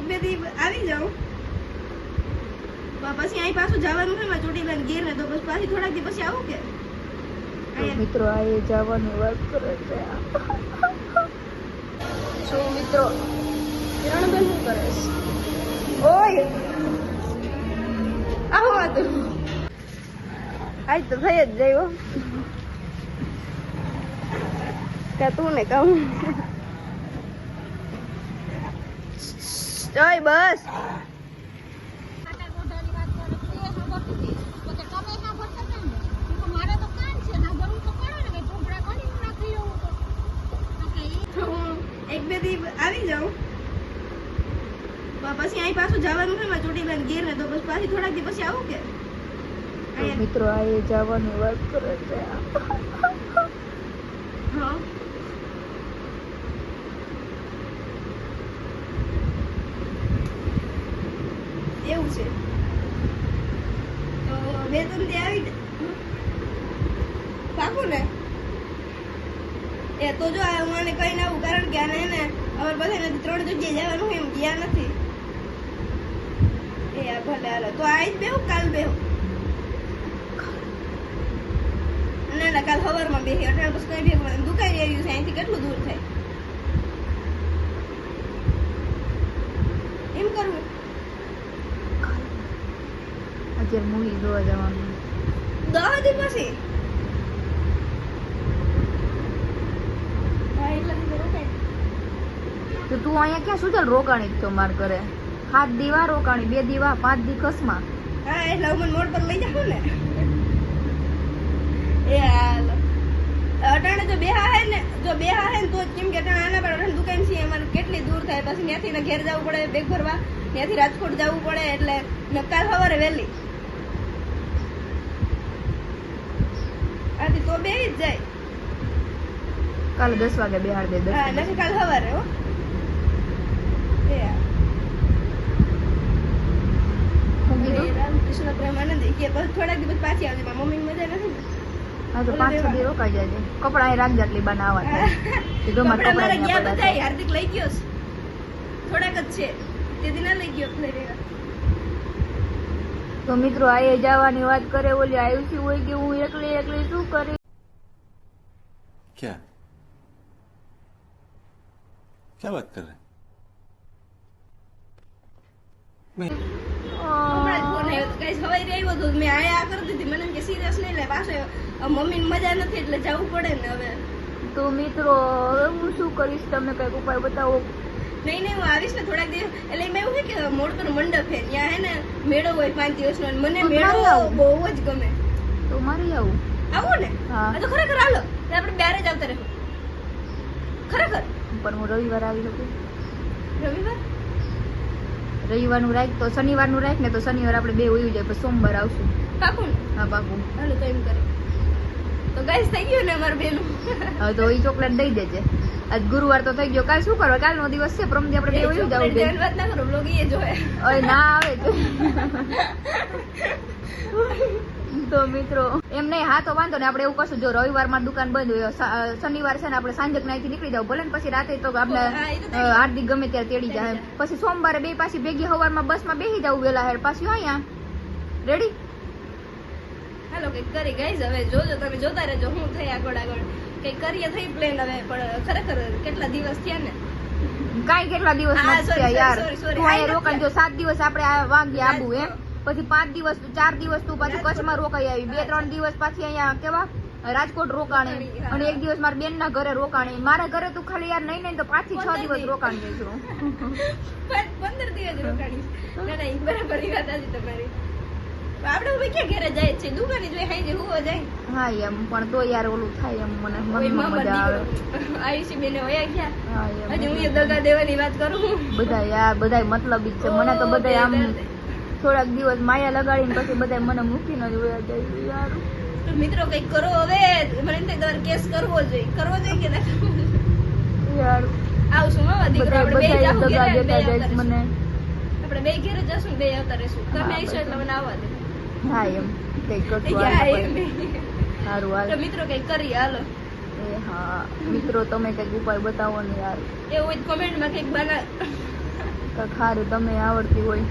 બે દી આવી જાઉં પછી અહીં પાછું જવાનું છે ચોટીલા ગીર ને, તો પછી પાછી થોડાક દી પછી આવું કે મિત્રો આ એ જવાની વાત કરે છે. શું મિત્રો કિરણબેન શું કરે છે? ઓય આવો હતું આજ તો થઈ જ જાય હો કે તું ને કહું ઓય બસ એક બે દી આવી જાઉં પછી અહીં પાછું જવાનું છે ચોટીલા ગીર ને, તો પછી પાછી થોડાક દી પછી આવું કે મિત્રો આ એ જવાની વાત કરે છે. હા એવું છે તો બે ત્રણ દી આવી પાકું ને એ તો જો મને કઈ ના આવું, કારણ કે આને એને અમારે બધા ત્રણ જગ્યાએ જવાનું એમ ગયા નથી. એ ભલે હાલો તો આજ બેહું કાલ બેહું ના કાલ સવારમાં બેસી અટાણ પછી કઈ ભેગું દુકાન આવ્યું છે અહીંથી કેટલું દૂર થાય એમ કરવું. અત્યારે મૂવી જોવા જવાનું 10 દી પછી તો તું અહીંયા ક્યાં શું ચાલ રોકાણી તો માર કરે 7 દીવા રોકાણી 2 દીવા 5 દી કસમાં. હા એટલે હું મને મોડ પર લઈ જાઉં ને એ હાલ અટાણે જો બેહા હે ને તો જ કેમ કે અટાણે આના પર અટાણે દુકાન છે અમારે કેટલી દૂર થાય, પછી ત્યાંથી ને ઘેર જવું પડે બેગ ભરવા, ત્યાંથી રાજકોટ જવું પડે, એટલે કાલ સવારે વહેલી આથી તો બેહી જ જાય. કાલે 10 વાગે બેહાડ દે. હા નથી કાલ સવારે હો એ રામકૃષ્ણ પ્રેમાનંદ કે બસ થોડાક દિવસ પાછી આવજે, મારી મમ્મી મજા નથી ને. હા તો 5-6 દી રોકાઈ જાય. કપડા અહીં રાખજે આટલી બનાવવા થાય. કપડા મારા ગયા બધા હાર્દિક લઈ ગયો છે, થોડાક જ છે તે દી ના લઈ ગયો લઈ રહ્યા. તો મિત્રો આ એ જવાની વાત કરે, ઓલી આયુષી હોય કે હું એકલી શું કરી. क्या क्या बात कर रहे હમણાં જ ફોન આવ્યો તો કઈ સવારે આવ્યો તો મેં આયા કરી દીધી, મને કે સિરિયસ નહીં લે પાછો મમ્મી ને મજા નથી એટલે જવું પડે ને હવે. તો મિત્રો હવે હું શું કરીશ, તમને કઈક ઉપાય બતાવો. નહીં હું આવીશ ને થોડાક દિવસ, એટલે મેં એવું કે મોડકર મંડપ છે ત્યાં હે ને મેળો હોય 5 દિવસનો, મને મેળો બહુ જ ગમે. તો મારી આવું ને હા તો ખરેખર હાલો આપણે બારે જ આવતા રહેવું ખરેખર. પણ હું રવિવાર આવી શકું. રવિવારનું રાખ તો શનિવારનું રાખ ને, તો શનિવાર આપણે બે ઉઈ જાય, પછી સોમવાર આવશું. પાકું ને? હા પાકું. હાલો તો એમ કરે તો ગાઈસ થઈ ગયું ને અમારું બેનું. હવે તો એ ચોકલેટ દઈ દેજે. આજ ગુરુવાર તો થઈ ગયો, કાલ શું કરવા, કાલનો દિવસ છે, પ્રમદી આપણે બે ઉઈ જવું. વાત ના કરો, બ્લોગ એ જોવે ઓય ના આવે તો મિત્રો એમ નહીં. હા તો વાંધો ને, આપણે એવું કરશું, જો રવિવારમાં દુકાન બંધ હોય, શનિવાર છે ને આપણે સાંજક નાઈથી નીકળી જાવ, ભલે ને પછી રાતે તો આપણે હાર્દિક ગમે ત્યારે તેડી જાય, પછી સોમવારે બે પાછી ભેગી સવારમાં બસમાં બેસી જવું વેલા હેર, પાછી અહીંયા રેડી. હાલો કઈક કરી ગાઈસ, હવે જોજો તમે જોતા રહેજો હું થઈ આગળ કઈક કરીએ થઈ પ્લેન. હવે પણ ખરેખર કેટલા દિવસ થયા ને, કાઈ કેટલા દિવસ યાર તું અહીંયા રોકાણ. જો 7 દિવસ આપણે વાગી આબુ એમ, પછી 5 દિવસ 4 દિવસ તું પાછું કચ્છમાં રોકાઈ આવી, 2-3 દિવસ પાછી અહીંયા કેવા રાજકોટ રોકાણી, અને 1 દિવસ મારા બેન ના ઘરે રોકાણી. મારા ઘરે તું ખાલી યાર નહીં તો 5 થી 6 દિવસ રોકાણી જઈશું. 15 દિવસ રોકાણી. ના ના બરાબર ની વાત આજે તમારી. આપણે હવે ક્યાં ઘરે જાય છે, દુકાને જોઈ ખાઈ જાય હુવા જાય. હા એમ પણ તો યાર ઓલું થાય એમ, મને મનમાં મજા આવે. આયુષી બેને વયા ગયા. હા એમ હજી હું એ દગા દેવાની વાત કરું. બધા યાર બધાય મતલબ છે, મને તો બધા આમ થોડાક દિવસ માયા લગાડીને પછી બધા મને મૂકીને જ વયા જાય યાર. મિત્રો કઈક કરો હવે, મને એમ થાય તમારે કેસ કરવો જોઈએ કે ના યાર. આવશું હા દીકરો, આપણે બે જાવું દગા દેતા જાય મને. આપણે બે ઘરે જશું, બે આવતા રહેશું. તમે આવીશો એટલે મને આવવા દે. હા એમ કઈક કરશું સારું હાલ. તો મિત્રો કઈક કરીએ હાલો. એ હા મિત્રો તમે કઈક ઉપાય બતાવો ને યાર. એવું હોય કોમેન્ટમાં કઈક બના ખારું તમે આવડતી હોય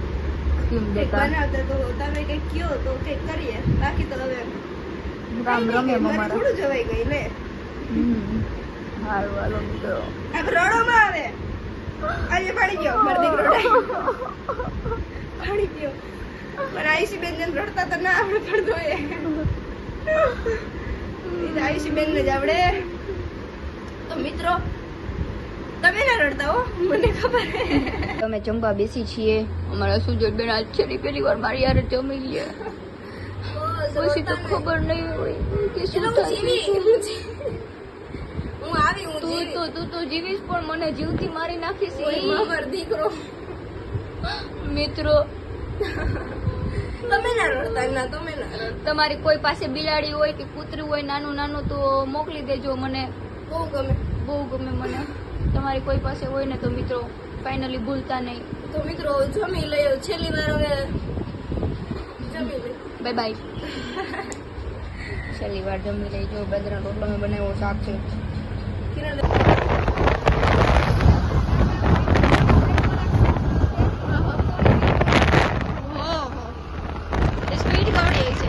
સ્કીમ કંઈક દેતા બનાવતા તો તમે કંઈક કયો તો કંઈક કરીએ, બાકી તો હવે રામ રમે મારી મારા થોડું જવાઈ ગઈ લે. હારું હાલો મિત્રો આ રડોમાં આવે આજે પાણી ગયો મારો દીકરો પાણી ગયો. પણ આયુષી બેન ને રડતા તો ના આવડે પડતો એ આયુષી બેન ને જ આવડે. તો મિત્રો તમે ના રડતા હો, મને ખબર હે. અમે જમવા બેસી છીએ. અમારા સુજલ બેન આજ છેલ્લી પહેલી વાર મારી યાર જમી લે. પછી તો ખબર નહીં હોય કે શું થાય. હું આવી હું તું તો જીવીશ પણ મને જીવથી મારી નાખીશ. મારો દીકરો મિત્રો તમે ના રડતા ના તમે ના રડતા. તમારી કોઈ પાસે બિલાડી હોય કે કૂતરું હોય નાનું નાનું તો મોકલી દેજો. મને બહુ ગમે. બહુ ગમે મને. તમારી કોઈ પાસે હોય ને તો મિત્રો ફાઇનલી ભૂલતા નહીં. તો મિત્રો જમી લઈએ છેલ્લી વાર હવે જમી લઈએ. Bye bye. છેલ્લી વાર જમી લઈજો. બાજરા રોટલો મેં બનાવ્યો, શાક છે. કિરણ સ્પીડ ગવડી છે.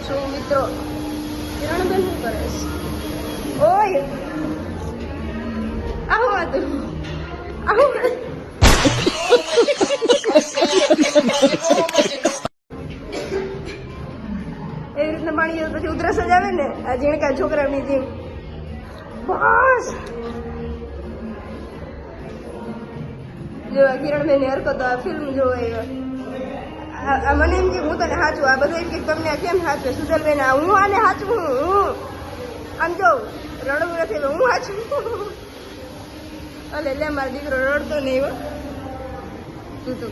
શું મિત્રો કિરણબેન શું કરે છે? ઓય આવું હતું આવું એવી રીતના પાણી પછી ઉધરસ જ આવે ને આ ઝીણકા છોકરાની જેમ. બસ જો કિરણબેન ની હરકતો આ ફિલ્મ જોવે મને એમ કે હું તને સાચું આ બધું એમ કે તમને કેમ સાચું સુજલબેન હું આને સાચું હું આમ જો રડવું નથી હું સાચું. અલે લે મારો દીકરો રડતો નહીં હો. તું તો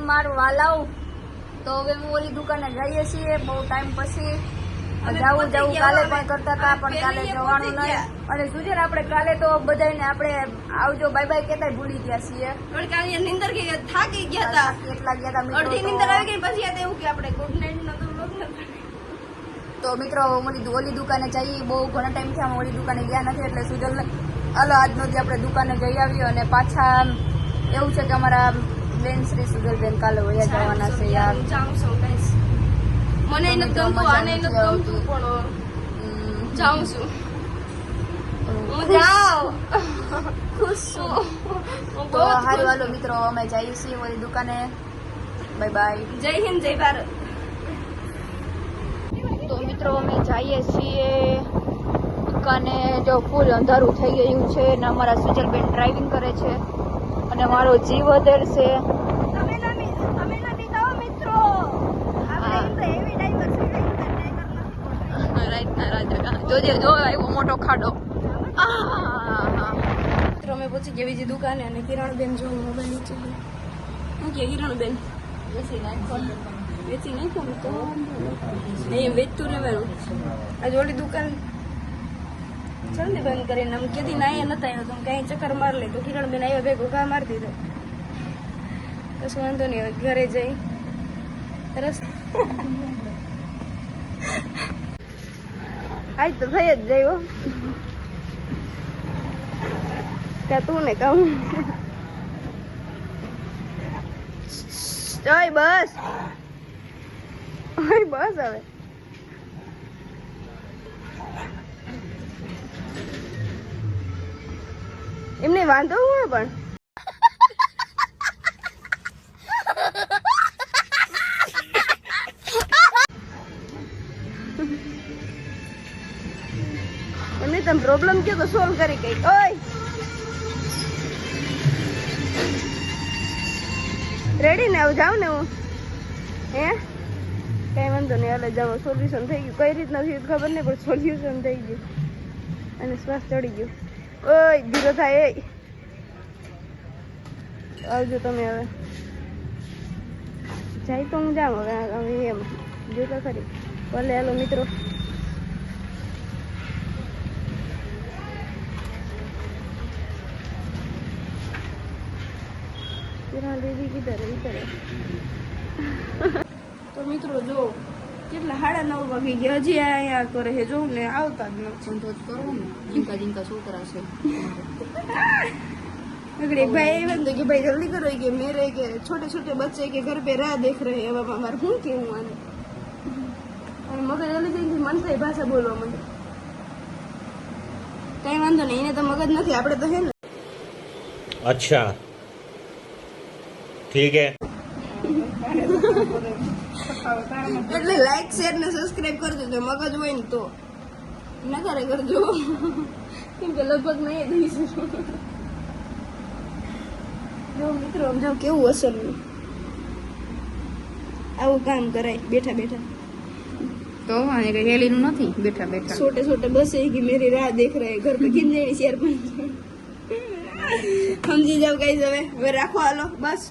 મારું વાલાવ. તો હવે હું ઓલી દુકાને જઈએ છીએ બહુ ટાઈમ પછી. જાવું કાલે પણ કરતા હતા પણ કાલે જવાનું નહીં. અને સુજલ આપણે કાલે તો બધાને આપણે આવજો બાય બાય કહેતા ભૂલી ગયા છીએ. નિંદર કે થાકી ગયા હતા. કેટલા ગયા હતા મિત્રો અડધી નિંદર આવી ગઈ પછી યાદ એવું કે આપણે ગુડ નાઇટ નો તો મિત્રો ઓલી દુકાને જઈએ. બહુ ઘણા ટાઈમ થી અમે ઓલી દુકાને ગયા નથી એટલે સુજલ હાલો આજનો દી આપણે દુકાને જઈ આવીએ. અને પાછા એવું છે કે અમારા બેન શ્રી સુજલબેન કાલે વયા જવાના છે યાર. મને નથી ગમતું આને નથી ગમતું પણ જાઉં છું. હું જાઉં ખુશ છું. તો હારું હાલો મિત્રો અમે જઈએ છીએ ઓલી દુકાને. Bye bye. જય હિન્દ જય ભારત. તો મિત્રો અમે જઈએ છીએ દુકાને. જો ફૂલ અંધારું થઈ ગયું છે ને અમારા સુજલબેન ડ્રાઇવિંગ કરે છે અને મારો જીવ વધેર છે. તમે ના બીતાવો મિત્રો. આપણે એવી ડાઈવર જોજે જો આવ્યો મોટો ખાડો. મિત્રો અમે પહોંચી ગયા બીજી દુકાને અને કિરણબેન જો મોબાઈલ નીચે શું કે કિરણબેન વેચી નાખો તો અહીંયા વેચતું રહેવાનું. આજે ઓલી દુકાન જલ્દી બંધ કરીને આમ કેદી ના અહીંયા નતા આવ્યો તો કઈ ચક્કર માર લે તો કિરણબેન આવ્યો ભેગો ઘા મારી દીધો. કશું વાંધો નહીં હવે ઘરે જઈ રસ આજ તો થઈ જ જાય ત્યાં તું ને કહું ઓય બસ ઓય બસ હવે એમને વાંધો હોય પણ એમને તમે પ્રોબ્લેમ કયો તો સોલ્વ કરી કઈ. ઓય રેડી ને આવું જાઉં ને હું હે કઈ વાંધો નહીં હાલે જાઓ સોલ્યુશન થઈ ગયું કઈ રીતના થયું ખબર નહીં પણ સોલ્યુશન થઈ ગયું અને શ્વાસ ચડી ગયો. ઓય ધીરો થાય એ આવજો તમે હવે જાય તો હું જાઉં હવે એમ જોતા ખરી ભલે હાલો મિત્રો. દીદી કીધર વિચારે તો મિત્રો જો કેટલા 9:30 વાગી ગયા હજી અહીંયા કરે છે જો ને આવતા જ નથી. તો કરો ને જીંકા જીંકા છોકરા છે अगर एक भाई एवं तो कि भाई जल्दी करो कि मेरे के छोटे छोटे बच्चे के घर पे राह देख रहे हैं बाबा हमारे हूँ क्यों आने और मगर जल्दी जल्दी मन से भाषा बोलवा માંડે કઈ વાંધો નહીં એને તો મગજ નથી આપણે તો હે ને. अच्छा ठीक है એટલે લાઈક શેર ને સબસ્ક્રાઇબ કરજો જો મગજ હોય ને તો ના કરે કરજો કેમ કે લગભગ નહીં દઈશું. જો મિત્રો સમજાવ કેવું અસર આવું કામ કરાય બેઠા બેઠા તો આને કઈ હેલીનું નથી બેઠા બેઠા छोटे छोटे बस है कि मेरी राह देख रहे हैं घर पे किन जेडी शेर समझी जाओ गाइस હવે રાખો હાલો બસ